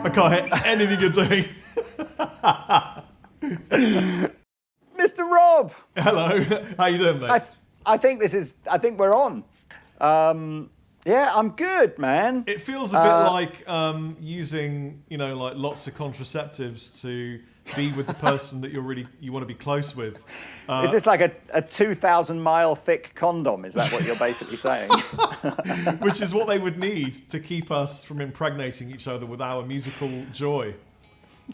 I can't hit anything you're doing. Mr. Rob! Hello, how you doing, mate? I think we're on. Yeah, I'm good, man. It feels a bit like using, like lots of contraceptives to be with the person that you want to be close with. Is this like a 2,000-mile thick condom? Is that what you're basically saying? Which is what they would need to keep us from impregnating each other with our musical joy.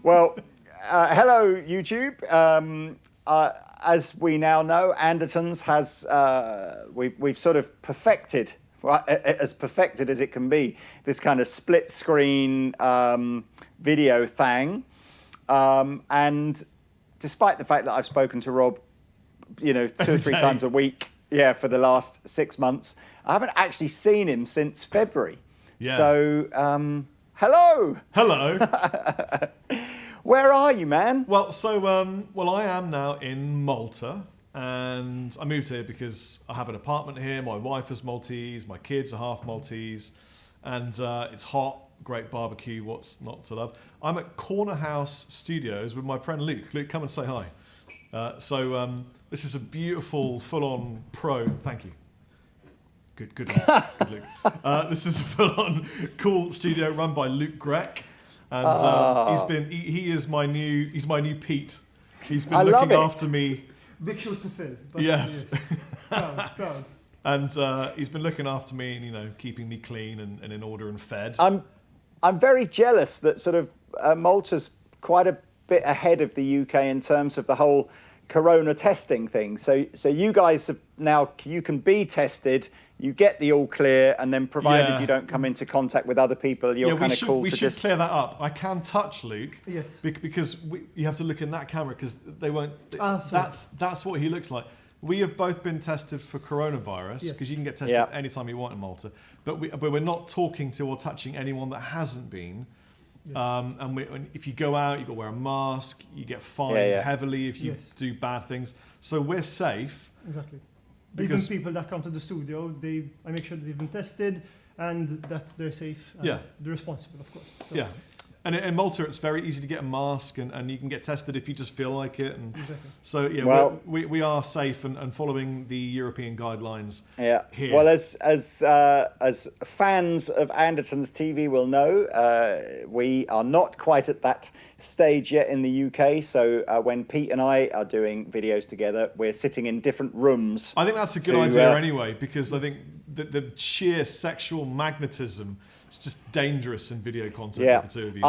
Well, hello, YouTube. As we now know, Andertons has, we've sort of perfected, as perfected as it can be, this kind of split screen video thing. And despite the fact that I've spoken to Rob, 2 or 3 times a week, for the last 6 months, I haven't actually seen him since February. Yeah. So, hello. Hello. Where are you, man? Well, I am now in Malta, and I moved here because I have an apartment here. My wife is Maltese, my kids are half Maltese, and it's hot. Great barbecue, what's not to love? I'm at Corner House Studios with my friend Luke. Luke, come and say hi. This is a beautiful, full-on pro. Thank you. Good Luke. Good Luke. This is a full-on cool studio run by Luke Grech, and he's my new Pete. He's been looking after me. Big shoes to fill. Yes. Proud. And he's been looking after me and keeping me clean and in order and fed. I'm very jealous that sort of Malta's quite a bit ahead of the UK in terms of the whole corona testing thing. So you guys have now, you can be tested, you get the all clear, and then provided you don't come into contact with other people, you're kind of cool we to should just clear that up. I can touch Luke. Yes. Because you have to look in that camera because they won't. Sorry. That's what he looks like. We have both been tested for coronavirus because you can get tested anytime you want in Malta. But we're not talking to or touching anyone that hasn't been. Yes. And if you go out, you've got to wear a mask. You get fined heavily if you do bad things. So we're safe. Exactly. Even people that come to the studio, I make sure that they've been tested and that they're safe. And they're responsible, of course. So. Yeah. And in Malta, it's very easy to get a mask, and you can get tested if you just feel like it. And so, we are safe and following the European guidelines. Yeah. Here. Well, as fans of Andertons TV will know, we are not quite at that stage yet in the UK. So when Pete and I are doing videos together, we're sitting in different rooms. I think that's a good idea anyway, because I think the sheer sexual magnetism. It's just dangerous in video content for the two of you.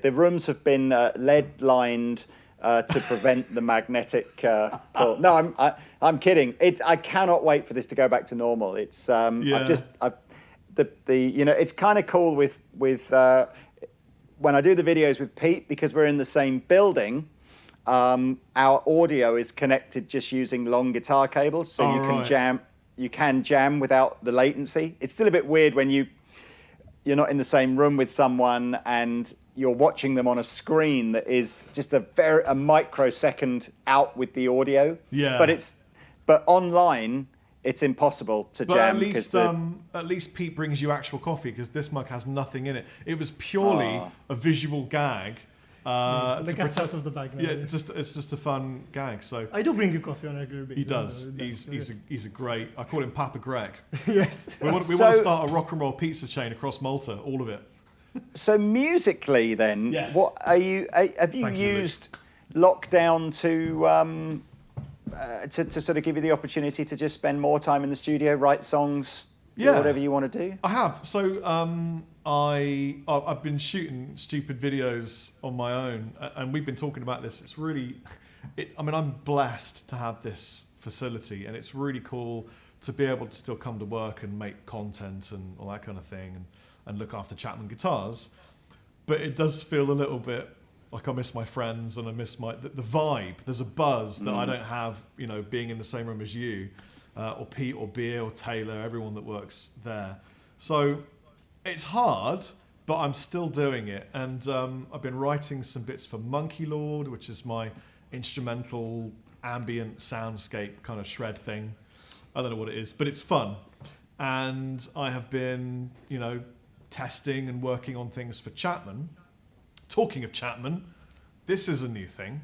The rooms have been lead lined to prevent the magnetic pull. No, I'm kidding. I cannot wait for this to go back to normal. It's it's kind of cool with when I do the videos with Pete, because we're in the same building. Our audio is connected just using long guitar cables, so you can jam. You can jam without the latency. It's still a bit weird when you're not in the same room with someone and you're watching them on a screen that is just a microsecond out with the audio. Yeah. But online it's impossible to jam. At least Pete brings you actual coffee, because this mug has nothing in it. It was purely a visual gag. The cat's out of the bag now. Yeah, it's just a fun gag. So I do bring you coffee on a regular basis. He does. He's a great. I call him Papa Greg. Yes. We want to start a rock and roll pizza chain across Malta, all of it. So musically, then, what are you? Have you used lockdown to sort of give you the opportunity to just spend more time in the studio, write songs, do whatever you want to do? I have. So I've been shooting stupid videos on my own, and we've been talking about this. It's really, I'm blessed to have this facility, and it's really cool to be able to still come to work and make content and all that kind of thing, and look after Chapman Guitars. But it does feel a little bit like I miss my friends, and I miss the vibe. There's a buzz that I don't have, being in the same room as you, or Pete, or Beer, or Taylor, everyone that works there. So it's hard, but I'm still doing it. And I've been writing some bits for Monkey Lord, which is my instrumental ambient soundscape kind of shred thing. I don't know what it is, but it's fun. And I have been, testing and working on things for Chapman. Talking of Chapman, this is a new thing.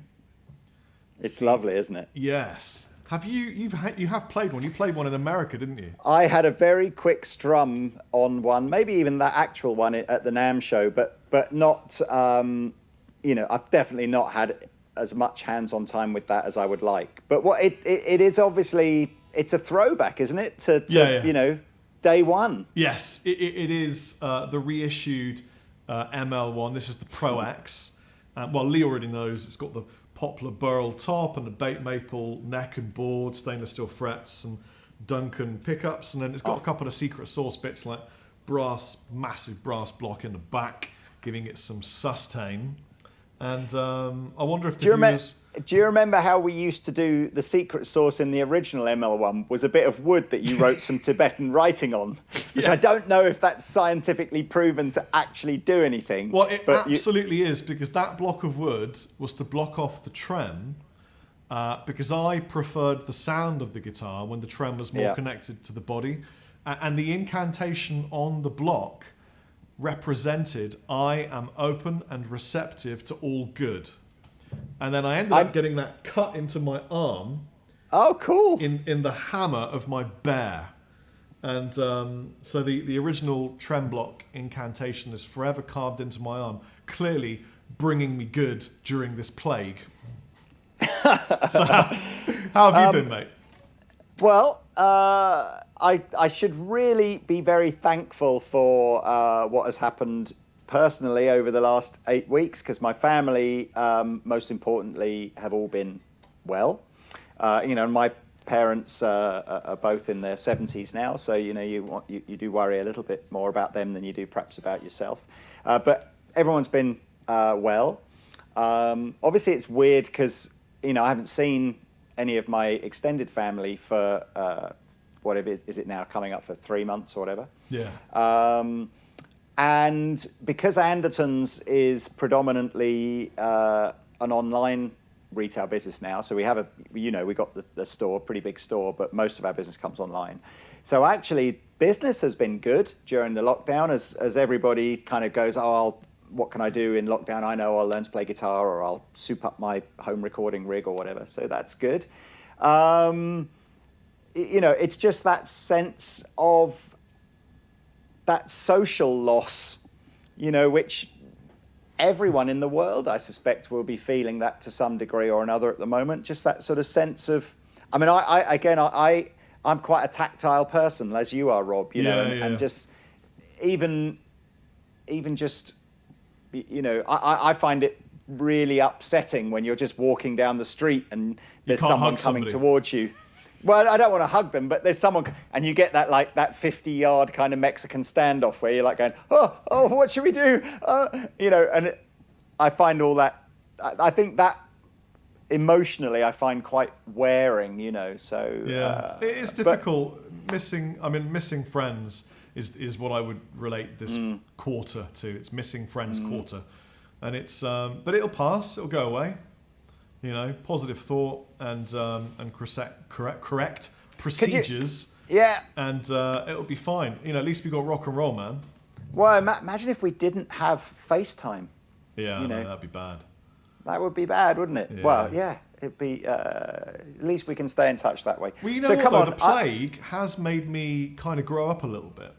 It's lovely, isn't it? Yes. You have played one? You played one in America, didn't you? I had a very quick strum on one, maybe even that actual one at the NAMM show, but not. I've definitely not had as much hands-on time with that as I would like. But what it is obviously, it's a throwback, isn't it? To day one. Yes, it is the reissued ML1. This is the Pro X. Lee already knows it's got the poplar burl top and the bait maple neck and board, stainless steel frets and Duncan pickups, and then it's got a couple of secret sauce bits like massive brass block in the back, giving it some sustain. And I wonder if do you remember how we used to do the secret sauce in the original ML1 was a bit of wood that you wrote some Tibetan writing on, which I don't know if that's scientifically proven to actually do anything. Well, it absolutely is, because that block of wood was to block off the trem, because I preferred the sound of the guitar when the trem was more connected to the body. And the incantation on the block represented I am open and receptive to all good. And then I ended up getting that cut into my arm. Oh, cool. In the hammer of my bear. And so the original trem block incantation is forever carved into my arm, clearly bringing me good during this plague. So how have you been, mate? Well, I should really be very thankful for what has happened personally over the last 8 weeks, because my family, most importantly, have all been well. My parents are both in their 70s now, so you do worry a little bit more about them than you do perhaps about yourself. But everyone's been well. Obviously, it's weird because I haven't seen any of my extended family for whatever is it now, coming up for 3 months or whatever. Yeah. And because Andertons is predominantly an online retail business now, so we have we got the store, pretty big store, but most of our business comes online. So actually, business has been good during the lockdown, as everybody kind of goes, what can I do in lockdown? I know I'll learn to play guitar, or I'll soup up my home recording rig or whatever. So that's good. It's just that sense of that social loss, which everyone in the world, I suspect, will be feeling that to some degree or another at the moment. Just that sort of sense of, I'm quite a tactile person, as you are, Rob, and just even just, I find it really upsetting when you're just walking down the street and there's someone coming towards you. Well, I don't want to hug them, but there's someone, and you get that 50-yard kind of Mexican standoff where you're like going, oh, what should we do? And I find all that, I think that emotionally I find quite wearing, so. Yeah, it is difficult. Missing friends is what I would relate this quarter to. It's missing friends quarter. And it's, but it'll pass, it'll go away. Positive thought and correct procedures. And it'll be fine. At least we got rock and roll, man. Well, imagine if we didn't have FaceTime. Yeah, that'd be bad. That would be bad, wouldn't it? Yeah. Well, yeah, it'd be. At least we can stay in touch that way. Well, the plague has made me kind of grow up a little bit,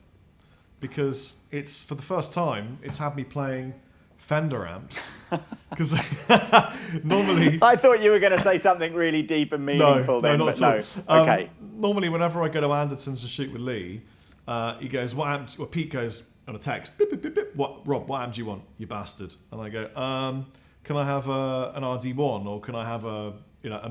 because it's, for the first time, it's had me playing Fender amps, because normally I thought you were going to say something really deep and meaningful. No, not at all. Okay. Normally, whenever I go to Andertons to shoot with Lee, he goes, "What amp?" Well, Pete goes on a text, "Bip, bip, bip, bip. Rob, what amp do you want, you bastard?" And I go, "Can I have an RD1, or can I have a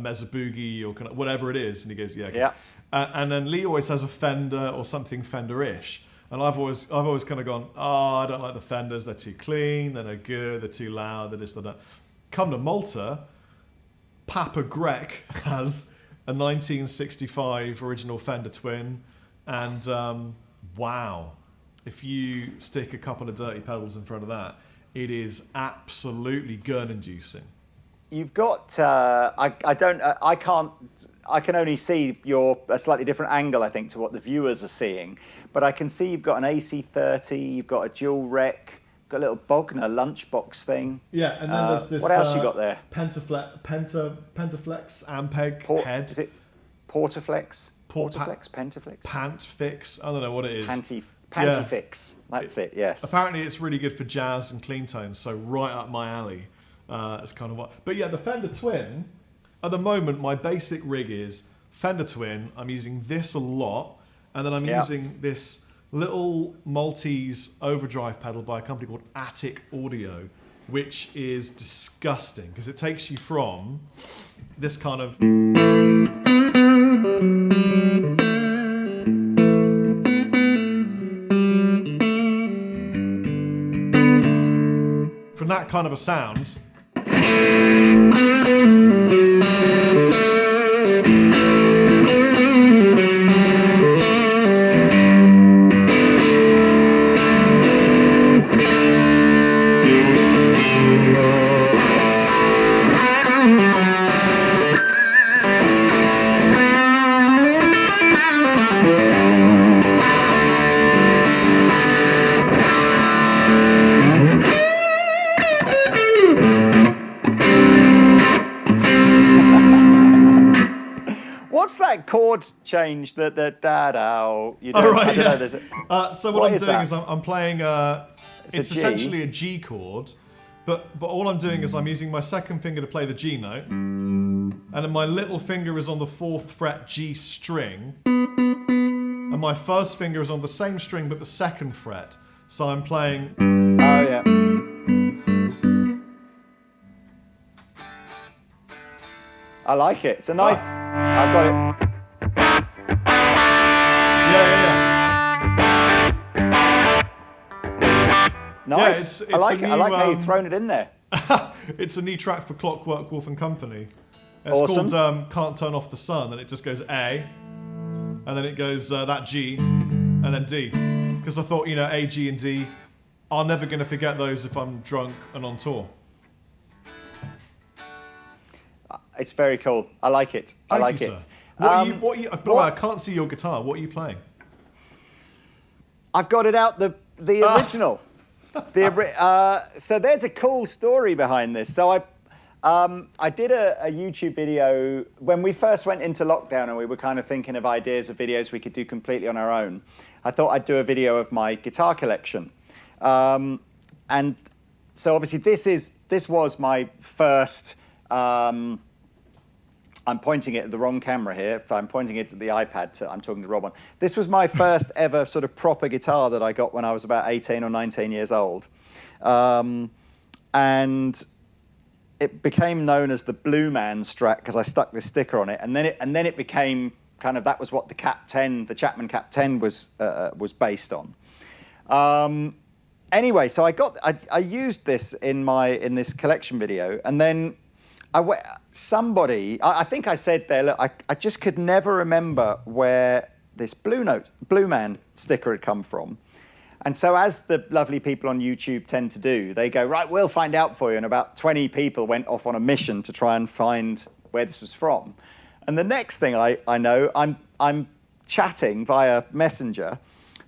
Mesa Boogie, or whatever it is?" And he goes, "Yeah." Okay. Yeah. And then Lee always has a Fender or something Fender-ish. And I've always kind of gone, I don't like the Fenders. They're too clean. They're no good. They're too loud. They're this, they're that. Come to Malta, Papa Greg has a 1965 original Fender Twin, and wow, if you stick a couple of dirty pedals in front of that, it is absolutely gun-inducing. you've got. I don't. I can't. I can only see a slightly different angle, I think, to what the viewers are seeing. But I can see you've got an AC30. You've got a dual rec. Got a little Bogner lunchbox thing. Yeah, and then there's this. What else you got there? Pentaflex Ampeg head. Is it Portaflex? Portaflex? Pentaflex? Pantfix. I don't know what it is. Pantifix. That's it. Yes. Apparently, it's really good for jazz and clean tones. So right up my alley. It's kind of what. But yeah, the Fender Twin. At the moment, my basic rig is Fender Twin. I'm using this a lot, and then I'm using this little Maltese overdrive pedal by a company called Attic Audio, which is disgusting because it takes you from this kind of from that kind of a sound What's that chord change that da da? You do? Oh, right, I don't know. There's so what I'm doing that? is I'm playing. It's essentially a G chord, but all I'm doing is I'm using my second finger to play the G note, and then my little finger is on the 4th fret G string, and my first finger is on the same string but the 2nd fret. So I'm playing. Oh yeah. I like it. It's a nice. I've got it. Yeah. Nice. It's I like it. new, I like how you've thrown it in there. It's a new track for Clockwork Wolf and Company. It's Awesome. called Can't Turn Off the Sun, and it just goes A, and then it goes that G, and then D. Because I thought, A, G, and D, I'm never going to forget those if I'm drunk and on tour. It's very cool. I like it. I like Thank you, it. sir. By the way, I can't see your guitar. What are you playing? I've got it out the original. So there's a cool story behind this. So I did a YouTube video when we first went into lockdown, and we were kind of thinking of ideas of videos we could do completely on our own. I thought I'd do a video of my guitar collection, and so obviously this was my first. I'm pointing it at the wrong camera here. If I'm pointing it to the iPad, I'm talking to Rob on. This was my first ever sort of proper guitar that I got when I was about 18 or 19 years old. And it became known as the Blue Man Strat because I stuck this sticker on it. And then it became kind of, that was what the Chapman Cap 10 was based on. Anyway, so I used this in this collection video, and then I think I said there, look, I just could never remember where this Blue Man sticker had come from. And so as the lovely people on YouTube tend to do, they go, right, we'll find out for you. And about 20 people went off on a mission to try and find where this was from. And the next thing I know, I'm chatting via Messenger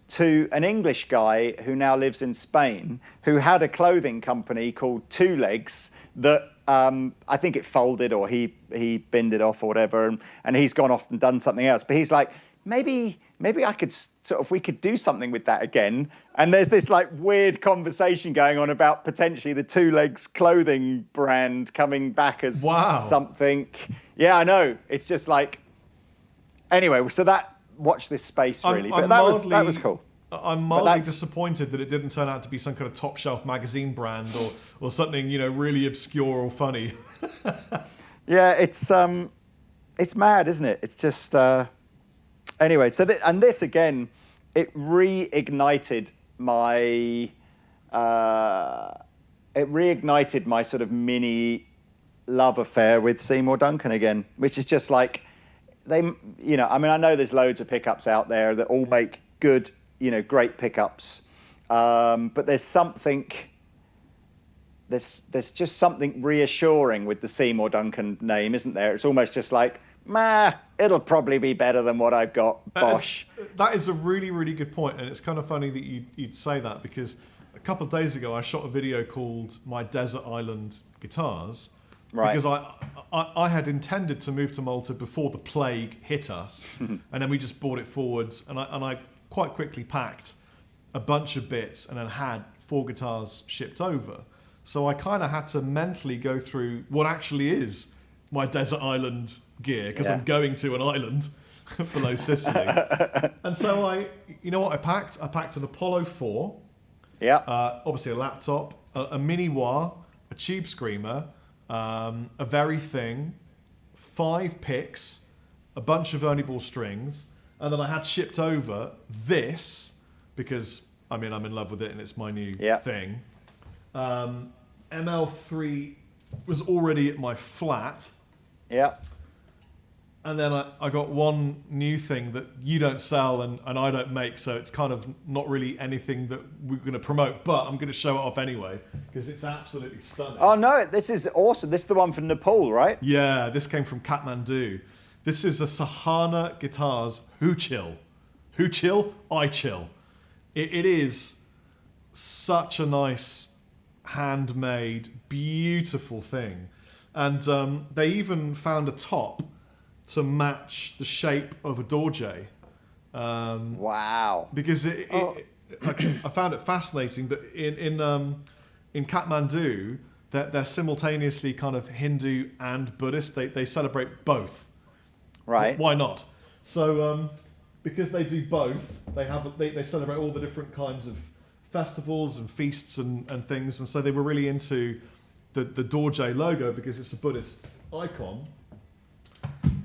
to an English guy who now lives in Spain, who had a clothing company called Two Legs that I think it folded, or he binned it off or whatever, and he's gone off and done something else. But he's like, maybe I could we could do something with that again. And there's this like weird conversation going on about potentially the Two Legs clothing brand coming back as something. Yeah, I know. It's just like, anyway. So watch this space really, but that was cool. I'm mildly disappointed that it didn't turn out to be some kind of top shelf magazine brand or something, really obscure or funny. Yeah, it's mad, isn't it? It's just anyway. So this again, it reignited my sort of mini love affair with Seymour Duncan again, which is just like I know there's loads of pickups out there that all make good, great pickups, but there's something there's just something reassuring with the Seymour Duncan name, isn't there? It's almost just like, it'll probably be better than what I've got. Bosh. That is a really, really good point, and it's kind of funny that you'd say that, because a couple of days ago I shot a video called My Desert Island Guitars, right? Because I had intended to move to Malta before the plague hit us, and then we just brought it forwards, and I quite quickly packed a bunch of bits and then had 4 guitars shipped over. So I kind of had to mentally go through what actually is my desert island gear, because I'm going to an island below Sicily. And so you know what I packed? I packed an Apollo 4. Yeah. Obviously a laptop, a mini wah, a tube screamer, a very thing, 5 picks, a bunch of Ernie Ball strings, and then I had shipped over this, because I'm in love with it and it's my new thing. ML3 was already at my flat. Yeah. And then I got one new thing that you don't sell and I don't make, so it's kind of not really anything that we're going to promote, but I'm going to show it off anyway, because it's absolutely stunning. Oh no, this is awesome. This is the one from Nepal, right? Yeah, this came from Kathmandu. This is a Sahana Guitars Who Chill. Who Chill? I Chill. It is such a nice, handmade, beautiful thing. And they even found a top to match the shape of a Dorje. Wow. Because I found it fascinating, but in Kathmandu, they're simultaneously kind of Hindu and Buddhist. They celebrate both. Right. Why not? So because they do both, they celebrate all the different kinds of festivals and feasts and things, and so they were really into the Dorje logo because it's a Buddhist icon.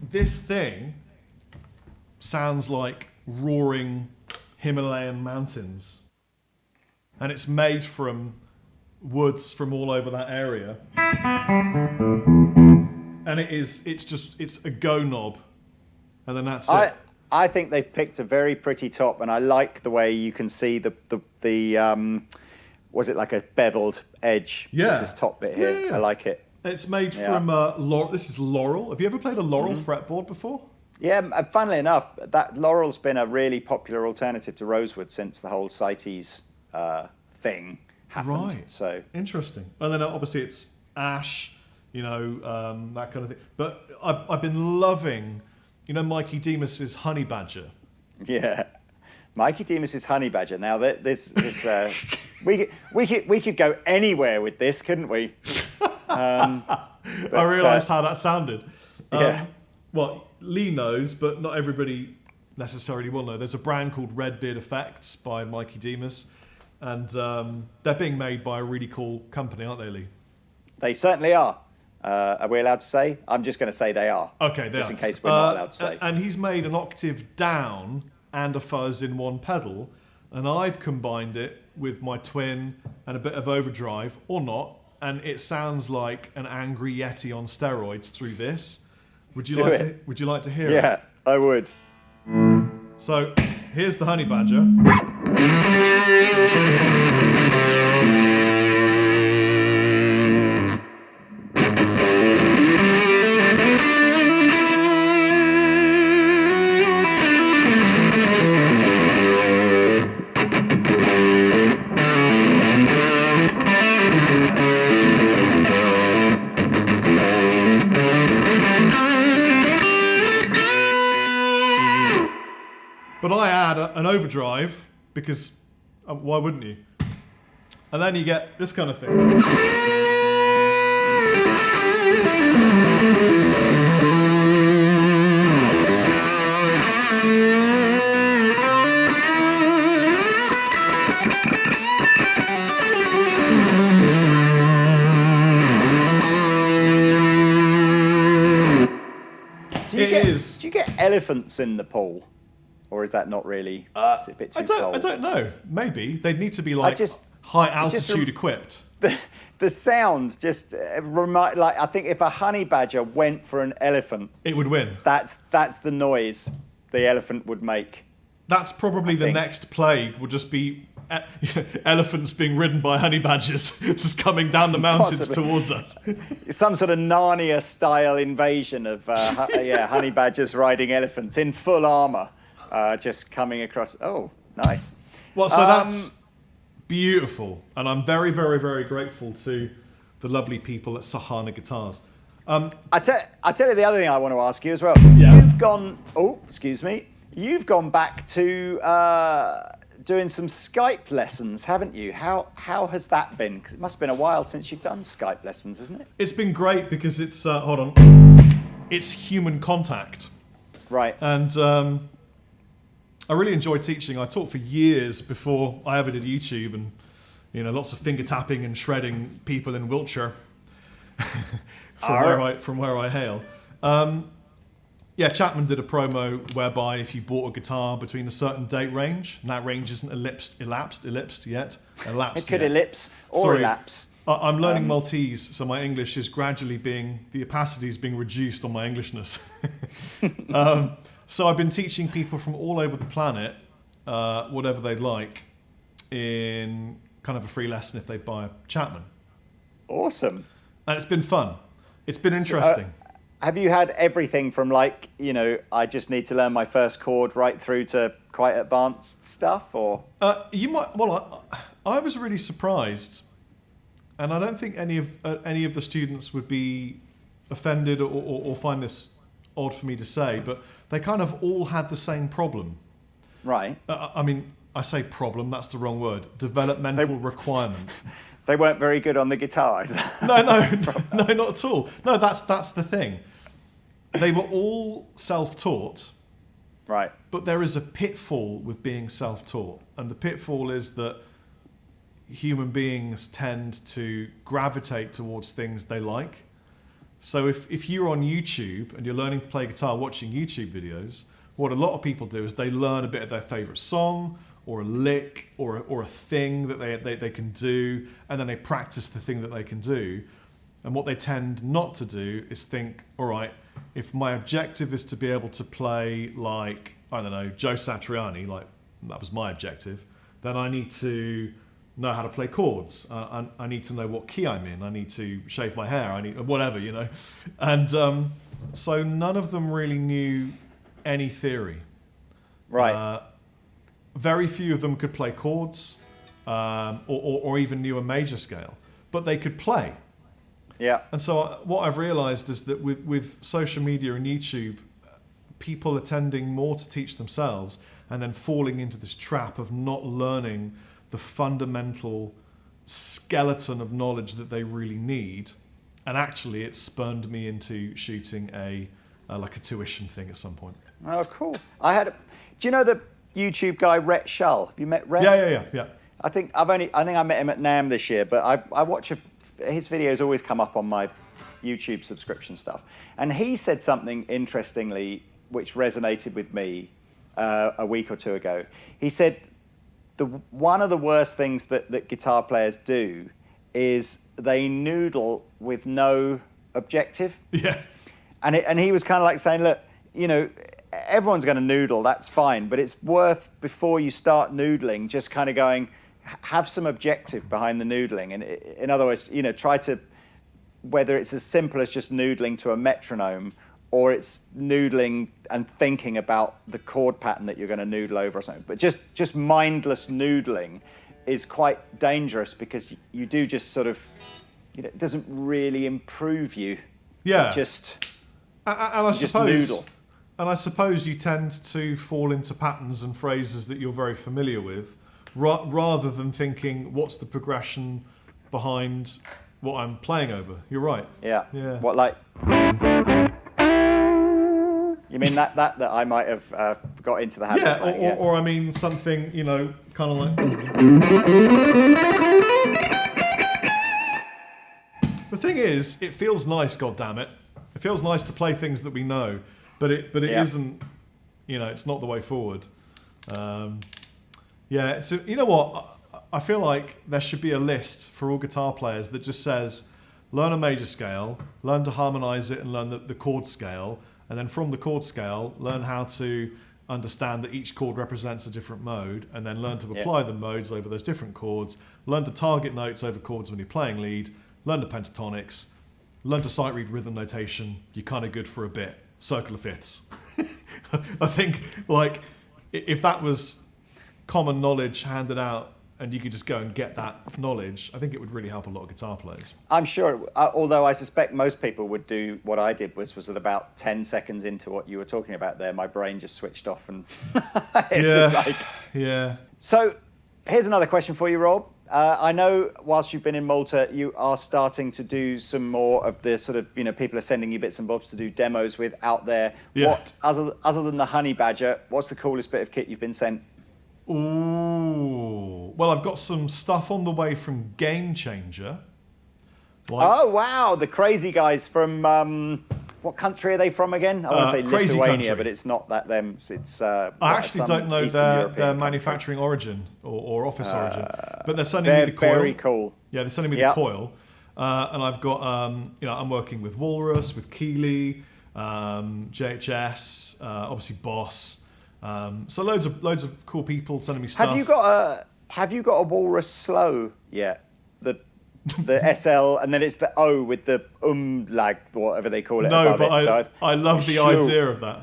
This thing sounds like roaring Himalayan mountains, and it's made from woods from all over that area, and it's a go knob, and then that's it. I think they've picked a very pretty top, and I like the way you can see the was it like a beveled edge? Yeah. It's this top bit here. Yeah. I like it. It's made from this is Laurel. Have you ever played a Laurel fretboard before? Yeah, funnily enough, that Laurel's been a really popular alternative to Rosewood since the whole CITES thing happened. Right. So interesting. And then obviously it's ash, that kind of thing. But I've been loving, Mikey Demas's Honey Badger. Yeah, Mikey Demas's Honey Badger. Now this we could go anywhere with this, couldn't we? I realised how that sounded. Yeah. Well, Lee knows, but not everybody necessarily will know. There's a brand called Redbeard Effects by Mikey Demas, and they're being made by a really cool company, aren't they, Lee? They certainly are. Are we allowed to say? I'm just going to say they are. Okay, just in case we're not allowed to say. And he's made an octave down and a fuzz in one pedal, and I've combined it with my twin and a bit of overdrive, or not, and it sounds like an angry Yeti on steroids through this. Would you like to hear it? Yeah, I would. So here's the Honey Badger. But I add an overdrive because why wouldn't you? And then you get this kind of thing. Do you get elephants in Nepal? Or is that not really? Is it a bit too cold? I don't know. Maybe they'd need to be like high altitude equipped. The sound just like I think if a honey badger went for an elephant, it would win. That's the noise the elephant would make. That's probably the next plague. Will just be elephants being ridden by honey badgers just coming down the mountains towards us. Some sort of Narnia-style invasion of honey badgers riding elephants in full armour, just coming across. Oh, nice. Well, so that's beautiful, and I'm very, very, very grateful to the lovely people at Chapman Guitars. I tell you the other thing I want to ask you as well. Yeah. You've gone. Oh, excuse me. You've gone back to doing some Skype lessons, haven't you? How has that been? 'Cause it must have been a while since you've done Skype lessons, isn't it? It's been great because it's hold on, it's human contact, right? And I really enjoy teaching. I taught for years before I ever did YouTube, and lots of finger tapping and shredding people in Wiltshire from where I hail. Chapman did a promo whereby if you bought a guitar between a certain date range, and that range isn't elapsed yet. It could ellipse or elapse. I'm learning Maltese, so my English is gradually the opacity is being reduced on my Englishness. So I've been teaching people from all over the planet whatever they'd like in kind of a free lesson if they buy a Chapman. Awesome. And it's been fun. It's been interesting. So, have you had everything from I just need to learn my first chord right through to quite advanced stuff, or? You might. Well, I was really surprised, and I don't think any of the students would be offended or find this odd for me to say, but they kind of all had the same problem. Right. I mean, I say problem, that's the wrong word. Developmental requirement. They weren't very good on the guitars. No, not at all. No, that's the thing. They were all self-taught. Right. But there is a pitfall with being self-taught. And the pitfall is that human beings tend to gravitate towards things they like. So if you're on YouTube and you're learning to play guitar watching YouTube videos, what a lot of people do is they learn a bit of their favorite song or a lick or a thing that they can do, and then they practice the thing that they can do. And what they tend not to do is think, all right, if my objective is to be able to play like, I don't know, Joe Satriani, like that was my objective, then I need to know how to play chords. I need to know what key I'm in. I need to shave my hair. I need whatever, And so none of them really knew any theory. Right. Very few of them could play chords or even knew a major scale, but they could play. Yeah. And so what I've realized is that with social media and YouTube, people are tending more to teach themselves and then falling into this trap of not learning the fundamental skeleton of knowledge that they really need. And actually it spurned me into shooting a tuition thing at some point. Oh, cool. Do you know the YouTube guy Rhett Shull? Have you met Rhett? Yeah. I think I met him at NAMM this year, but I watch his videos always come up on my YouTube subscription stuff. And he said something interestingly which resonated with me a week or two ago. He said one of the worst things that guitar players do is they noodle with no objective. Yeah. And he was kind of like saying, look, everyone's going to noodle, that's fine, but it's worth, before you start noodling, just kind of going, have some objective behind the noodling. And in other words, try to, whether it's as simple as just noodling to a metronome, or it's noodling and thinking about the chord pattern that you're going to noodle over or something. But just mindless noodling is quite dangerous, because you do just sort of, it doesn't really improve you. Yeah. Just noodle. And I suppose you tend to fall into patterns and phrases that you're very familiar with, rather than thinking, what's the progression behind what I'm playing over? You're right. Yeah. Yeah. What, like? You mean that I might have got into the habit of playing? Yeah, or I mean something, kind of like. The thing is, it feels nice, goddammit. It feels nice to play things that we know, but it isn't, it's not the way forward. What? I feel like there should be a list for all guitar players that just says, learn a major scale, learn to harmonize it and learn the chord scale, and then from the chord scale, learn how to understand that each chord represents a different mode, and then learn to apply the modes over those different chords, learn to target notes over chords when you're playing lead, learn the pentatonics, learn to sight read rhythm notation, you're kind of good for a bit. Circle of fifths. I think, like, if that was common knowledge handed out and you could just go and get that knowledge, I think it would really help a lot of guitar players. I'm sure, although I suspect most people would do what I did, was at about 10 seconds into what you were talking about there, my brain just switched off and it's just like... Yeah. So here's another question for you, Rob. I know whilst you've been in Malta, you are starting to do some more of the sort of, you know, people are sending you bits and bobs to do demos with out there. Yeah. What, other than the Honey Badger, what's the coolest bit of kit you've been sent? Ooh. Well, I've got some stuff on the way from Game Changer. Oh, wow. The crazy guys from... what country are they from again? I want to say Crazy Lithuania, country. but it's not that them. It's I actually don't know their manufacturing origin or office origin, but they're sending me the coil. Very cool. Yeah, they're sending me the coil, and I've got you know, I'm working with Walrus, with Keeley, JHS, obviously Boss. So loads of cool people sending me stuff. Have you got a Walrus slow yet? The SL, and then it's the O with the lag, whatever they call it. No, but it. I love the idea of that.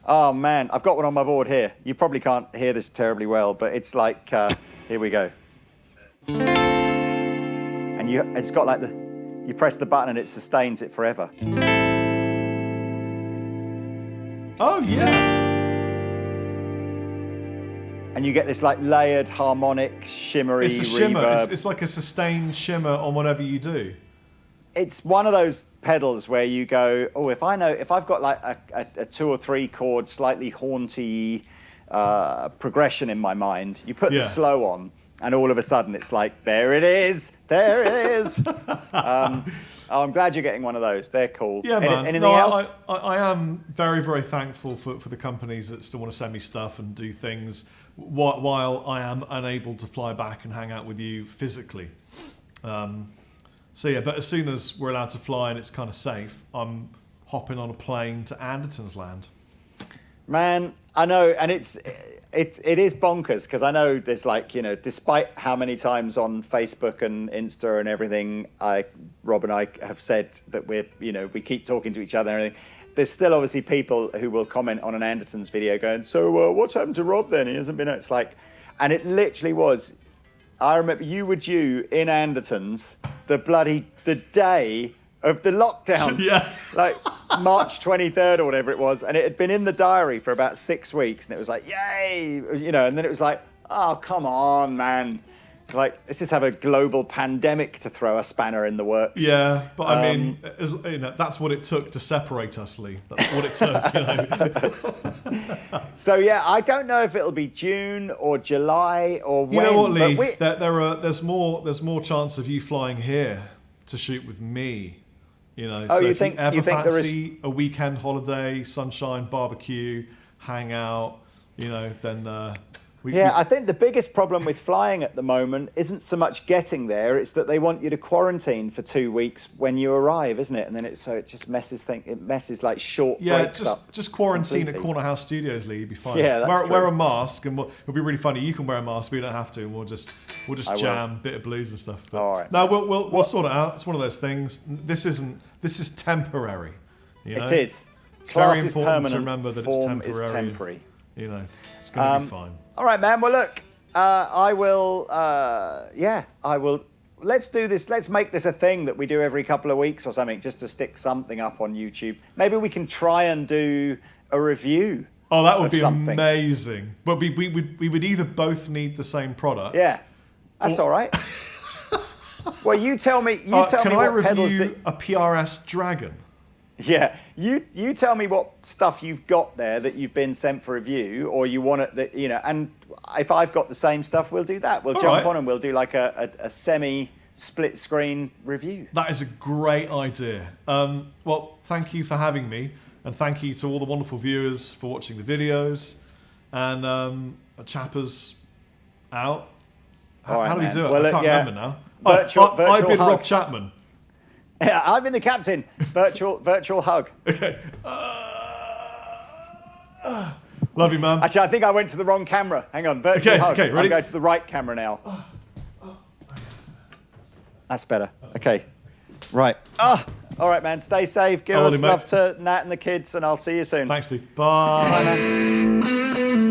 Oh man, I've got one on my board here. You probably can't hear this terribly well, but it's like, here we go. And it's got like you press the button and it sustains it forever. Oh yeah. And you get this like layered harmonic shimmery It's a shimmer. reverb. It's like a sustained shimmer on whatever you do. It's one of those pedals where you go, oh, if I've got like a 2 or 3 chord, slightly haunty progression in my mind, you put the slow on, and all of a sudden it's like, there it is. I'm glad you're getting one of those. They're cool. Yeah, man. Anything else? I am very, very thankful for the companies that still want to send me stuff and do things while I am unable to fly back and hang out with you physically. So yeah, but as soon as we're allowed to fly and it's kind of safe, I'm hopping on a plane to Andertons land. Man, I know, and it is bonkers because I know there's like, you know, despite how many times on Facebook and Insta and everything, Rob and I have said that we keep talking to each other and everything. There's still obviously people who will comment on an Andertons video going, so what's happened to Rob then? He hasn't been out. It's like, and it literally was, I remember you were due in Andertons the day of the lockdown. Yeah. Like March 23rd or whatever it was. And it had been in the diary for about 6 weeks. And it was like, yay, you know, and then it was like, oh, come on, man. Like, let's just have a global pandemic to throw a spanner in the works. Yeah, but I mean, you know, that's what it took to separate us, Lee. That's what it took, you know. So yeah, I don't know if it'll be June or July or when. You know what, Lee? There's more chance of you flying here to shoot with me. You know, oh, so you if think, you ever you think fancy a weekend holiday, sunshine, barbecue, hang out, you know, then I think the biggest problem with flying at the moment isn't so much getting there, it's that they want you to quarantine for 2 weeks when you arrive, isn't it? And then it just messes things, it messes like short breaks up. Just quarantine completely. at Corner House Studios, Lee, you'll be fine. Yeah, that's wear true. a mask, and it'll be really funny. You can wear a mask, we don't have to, and we'll just jam a bit of blues and stuff. But, all right. No, we'll sort it out. It's one of those things. This is temporary. You know? It is. It's Class very is important permanent. to remember that Form it's is temporary. You know, it's going to be fine. All right, man. Well, look, I will. Let's do this. Let's make this a thing that we do every couple of weeks or something, just to stick something up on YouTube. Maybe we can try and do a review. Oh, that would be something. Amazing. But we would either both need the same product. Yeah, that's all right. Well, you tell me. You tell me what pedals that. Can I review a PRS Dragon? Yeah, you tell me what stuff you've got there that you've been sent for review, or you want it that, you know. And if I've got the same stuff, we'll do that. We'll jump on and we'll do like a semi split screen review. That is a great idea. Well, thank you for having me, and thank you to all the wonderful viewers for watching the videos. And Chappers out. How do we do it? Well, I can't remember now. Virtual I've been hug. Rob Chapman. Yeah, I've been the captain. Virtual hug. Okay. Love you, man. Actually, I think I went to the wrong camera. Hang on, virtual hug. Okay, ready? I'm going to the right camera now. That's better. Okay. Right. All right, man. Stay safe. Give us love to Nat and the kids, and I'll see you soon. Thanks, Steve. Bye. Bye, man.